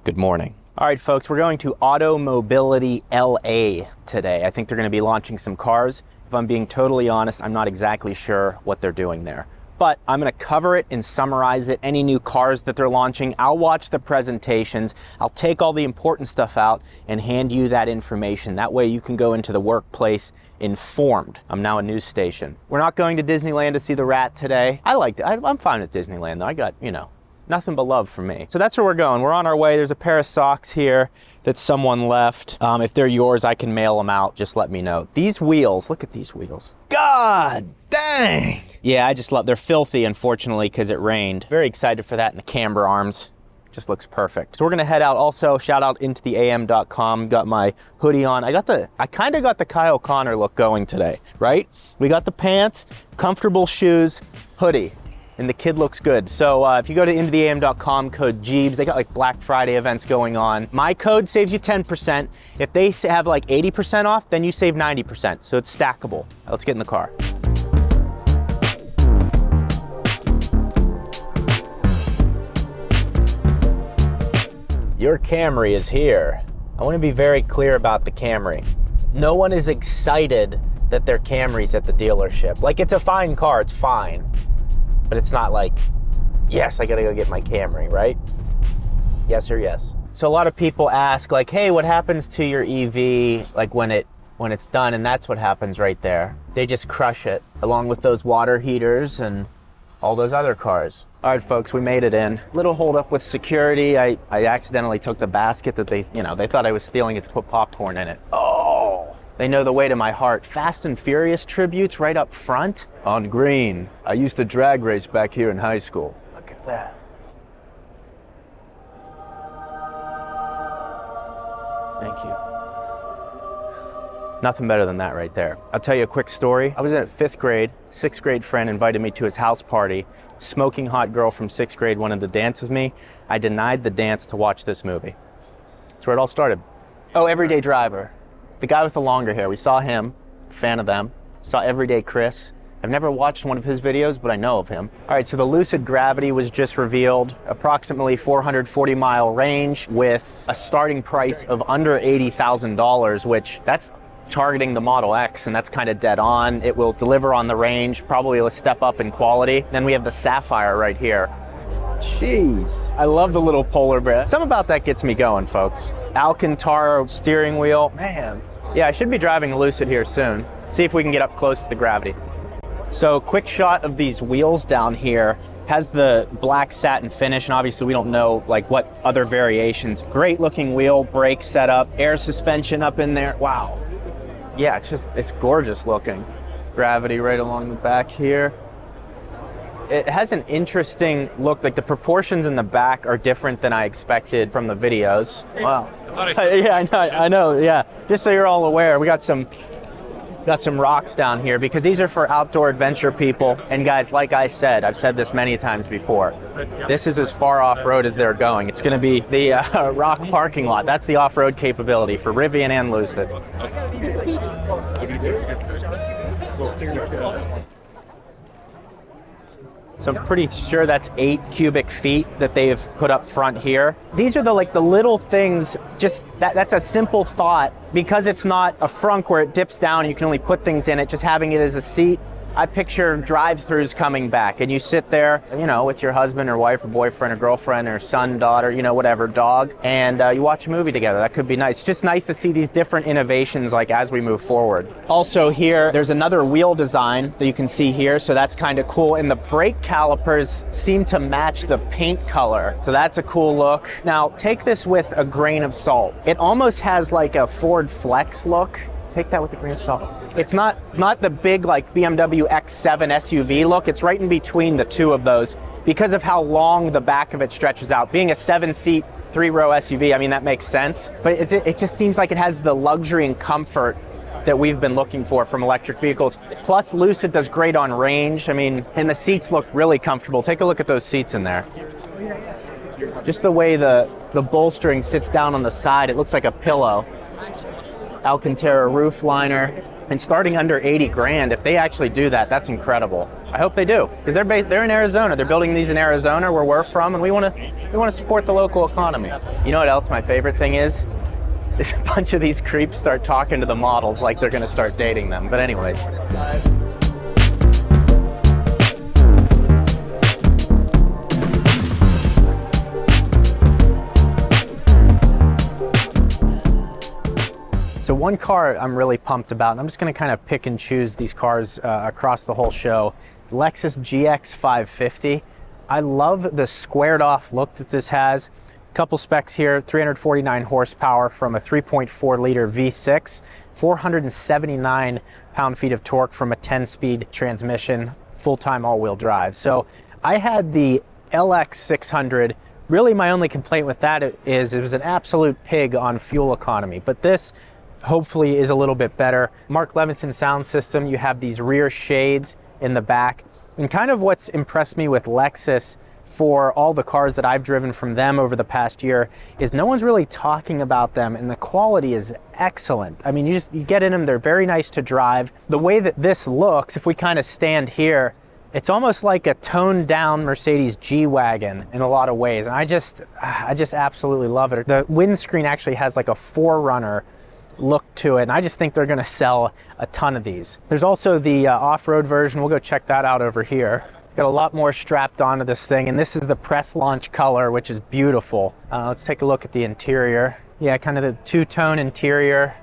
Good morning. All right, folks, we're going to Auto Mobility LA today. I think they're going to be launching some cars. If I'm being totally honest, I'm not exactly sure what they're doing there. But I'm going to cover it and summarize it, any new cars that they're launching. I'll watch the presentations. I'll take all the important stuff out and hand you that information. That way you can go into the workplace informed. I'm now a news station. We're not going to Disneyland to see the rat today. I liked it. I'm fine with Disneyland, though. I got, nothing but love for me. So that's where we're going. We're on our way. There's a pair of socks here that someone left. If they're yours, I can mail them out. Just let me know. These wheels, look at these wheels. God dang. Yeah, I just love, they're filthy, unfortunately, because it rained. Very excited for that, and the camber arms. Just looks perfect. So we're gonna head out. Also, shout out INTOTHEAM.com. Got my hoodie on. I kind of got the Kyle Connor look going today, right? We got the pants, comfortable shoes, hoodie. And the kid looks good. So if you go to INTOTHEAM.com, code Gjeebs, they got like Black Friday events going on. My code saves you 10%. If they have like 80% off, then you save 90%. So it's stackable. Let's get in the car. Your Camry is here. I want to be very clear about the Camry. No one is excited that their Camry's at the dealership. Like, it's a fine car, it's fine. But it's not like, yes, I gotta go get my Camry, right? Yes or yes. So a lot of people ask like, hey, what happens to your EV like when it's done? And that's what happens right there. They just crush it along with those water heaters and all those other cars. All right, folks, we made it in. Little hold up with security. I accidentally took the basket that they thought I was stealing it to put popcorn in it. Oh, they know the way to my heart. Fast and Furious tributes right up front. On green. I used to drag race back here in high school. Look at that. Thank you. Nothing better than that right there. I'll tell you a quick story. I was in 5th grade. 6th grade friend invited me to his house party. Smoking hot girl from 6th grade wanted to dance with me. I denied the dance to watch this movie. That's where it all started. Oh, Everyday Driver. The guy with the longer hair. We saw him. Fan of them. Saw Everyday Chris. I've never watched one of his videos, but I know of him. All right, so the Lucid Gravity was just revealed. Approximately 440-mile range with a starting price of under $80,000, which that's targeting the Model X, and that's kind of dead on. It will deliver on the range, probably a step up in quality. Then we have the Sapphire right here. Jeez, I love the little polar bear. Something about that gets me going, folks. Alcantara steering wheel, man. Yeah, I should be driving a Lucid here soon. See if we can get up close to the Gravity. So quick shot of these wheels down here. Has the black satin finish, and obviously we don't know like what other variations. Great looking wheel, brake setup, air suspension up in there. Wow. Yeah, it's gorgeous looking. Gravity right along the back here. It has an interesting look, like the proportions in the back are different than I expected from the videos. Wow. Yeah, I know, yeah. Just so you're all aware, we got some rocks down here because these are for outdoor adventure people. And guys, like I said, I've said this many times before, this is as far off-road as they're going. It's gonna be the rock parking lot. That's the off-road capability for Rivian and Lucid. So I'm pretty sure that's 8 cubic feet that they've put up front here. These are the little things, just that's a simple thought. Because it's not a frunk where it dips down and you can only put things in it, just having it as a seat. I picture drive-thrus coming back and you sit there, with your husband or wife or boyfriend or girlfriend or son, daughter, whatever, dog, and you watch a movie together. That could be nice. It's just nice to see these different innovations like as we move forward. Also here, there's another wheel design that you can see here, so that's kind of cool. And the brake calipers seem to match the paint color, so that's a cool look. Now, take this with a grain of salt. It almost has like a Ford Flex look. Take that with a grain of salt. It's not the big like BMW X7 SUV look. It's right in between the two of those because of how long the back of it stretches out. Being a 7-seat, 3-row SUV, I mean, that makes sense. But it just seems like it has the luxury and comfort that we've been looking for from electric vehicles. Plus, Lucid does great on range. I mean, and the seats look really comfortable. Take a look at those seats in there. Just the way the bolstering sits down on the side, it looks like a pillow. Alcantara roof liner. And starting under 80 grand, if they actually do that, that's incredible. I hope they do, because they're in Arizona. They're building these in Arizona, where we're from, and we want to support the local economy. You know what else my favorite thing is? Is a bunch of these creeps start talking to the models like they're going to start dating them. But anyways. So one car I'm really pumped about, and I'm just going to kind of pick and choose these cars across the whole show. Lexus GX 550. I love the squared off look that this has. Couple specs here: 349 horsepower from a 3.4 liter V6, 479 pound-feet of torque from a 10-speed transmission, full-time all-wheel drive. So I had the LX 600. Really my only complaint with that is it was an absolute pig on fuel economy, but this hopefully is a little bit better. Mark Levinson sound system. You have these rear shades in the back, and kind of what's impressed me with Lexus for all the cars that I've driven from them over the past year is no one's really talking about them, and the quality is excellent. I mean, you get in them, they're very nice to drive. The way that this looks, if we kind of stand here, it's almost like a toned down Mercedes G-Wagon in a lot of ways. And I just absolutely love it. The windscreen actually has like a 4Runner look to it, and I just think they're gonna sell a ton of these. There's also the off-road version. We'll go check that out over here. It's got a lot more strapped onto this thing, and this is the press launch color, which is beautiful. Let's take a look at the interior. Yeah, kind of the two-tone interior,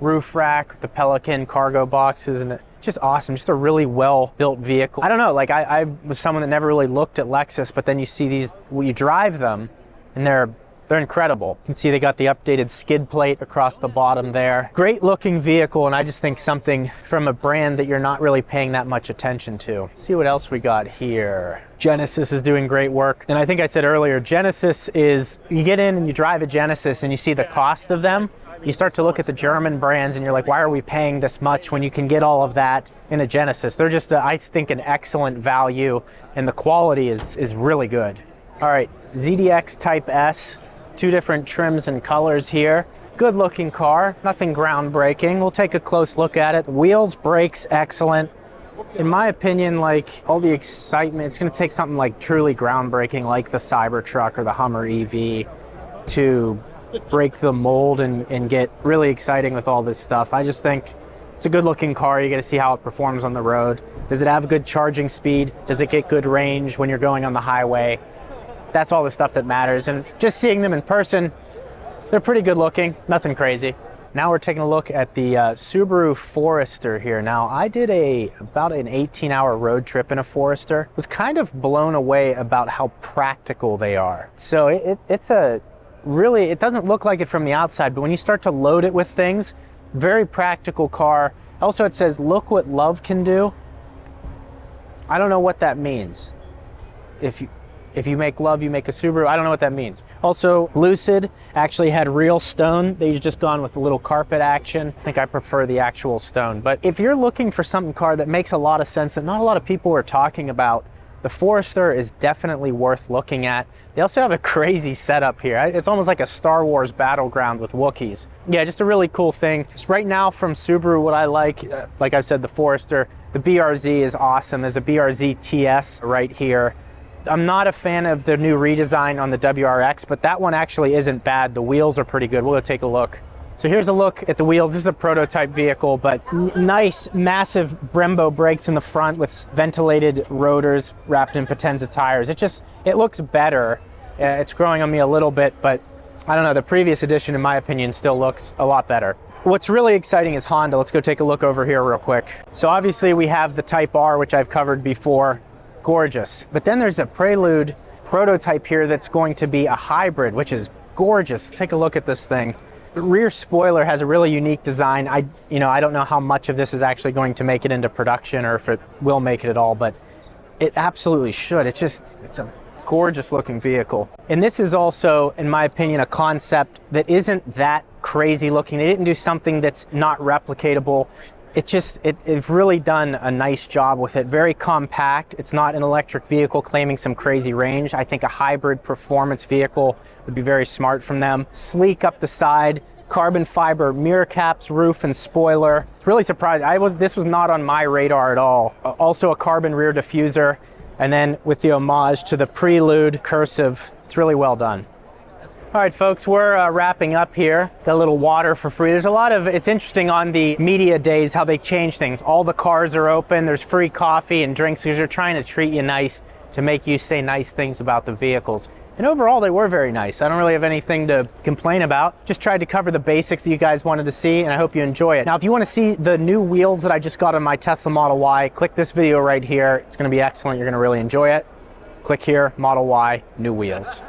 roof rack with the Pelican cargo boxes, and just awesome. Just a really well-built vehicle. I don't know, like I was someone that never really looked at Lexus, but then you see these, when you drive them, and they're incredible. You can see they got the updated skid plate across the bottom there. Great looking vehicle, and I just think something from a brand that you're not really paying that much attention to. Let's see what else we got here. Genesis is doing great work. And I think I said earlier, Genesis is, you get in and you drive a Genesis and you see the cost of them. You start to look at the German brands and you're like, why are we paying this much when you can get all of that in a Genesis? They're just, I think, an excellent value, and the quality is really good. All right, ZDX Type S. Two different trims and colors here. Good looking car, nothing groundbreaking. We'll take a close look at it. Wheels, brakes, excellent. In my opinion, like all the excitement, it's gonna take something like truly groundbreaking like the Cybertruck or the Hummer EV to break the mold and get really exciting with all this stuff. I just think it's a good looking car. You get to see how it performs on the road. Does it have good charging speed? Does it get good range when you're going on the highway? That's all the stuff that matters, and just seeing them in person, they're pretty good looking, nothing crazy. Now we're taking a look at the Subaru Forester here. Now I did about an 18-hour road trip in a Forester. Was kind of blown away about how practical they are. So it's a really, it doesn't look like it from the outside, but when you start to load it with things, very practical car. Also it says, look what love can do. I don't know what that means. If you make love, you make a Subaru. I don't know what that means. Also, Lucid actually had real stone. They've just gone with a little carpet action. I think I prefer the actual stone. But if you're looking for some car that makes a lot of sense that not a lot of people are talking about, the Forester is definitely worth looking at. They also have a crazy setup here. It's almost like a Star Wars battleground with Wookiees. Yeah, just a really cool thing. Just right now from Subaru, what I like I've said, the Forester, the BRZ is awesome. There's a BRZ TS right here. I'm not a fan of the new redesign on the WRX, but that one actually isn't bad. The wheels are pretty good. We'll go take a look. So here's a look at the wheels. This is a prototype vehicle, but nice, massive Brembo brakes in the front with ventilated rotors wrapped in Potenza tires. It looks better. It's growing on me a little bit, but I don't know. The previous edition, in my opinion, still looks a lot better. What's really exciting is Honda. Let's go take a look over here real quick. So obviously we have the Type R, which I've covered before. Gorgeous. But then there's a Prelude prototype here that's going to be a hybrid, which is gorgeous. Take a look at this thing. The rear spoiler has a really unique design. I don't know how much of this is actually going to make it into production or if it will make it at all, but it absolutely should. It's a gorgeous looking vehicle. And this is also, in my opinion, a concept that isn't that crazy looking. They didn't do something that's not replicatable. It's really done a nice job with it. Very compact. It's not an electric vehicle claiming some crazy range. I think a hybrid performance vehicle would be very smart from them. Sleek up the side, carbon fiber mirror caps, roof, and spoiler. It's really surprised. This was not on my radar at all. Also a carbon rear diffuser, and then with the homage to the Prelude cursive. It's really well done. All right, folks, we're wrapping up here. Got a little water for free. There's a lot of, it's interesting on the media days how they change things. All the cars are open, there's free coffee and drinks because they're trying to treat you nice, to make you say nice things about the vehicles. And overall, they were very nice. I don't really have anything to complain about. Just tried to cover the basics that you guys wanted to see, and I hope you enjoy it. Now, if you want to see the new wheels that I just got on my Tesla Model Y, click this video right here. It's going to be excellent. You're going to really enjoy it. Click here, Model Y, new wheels.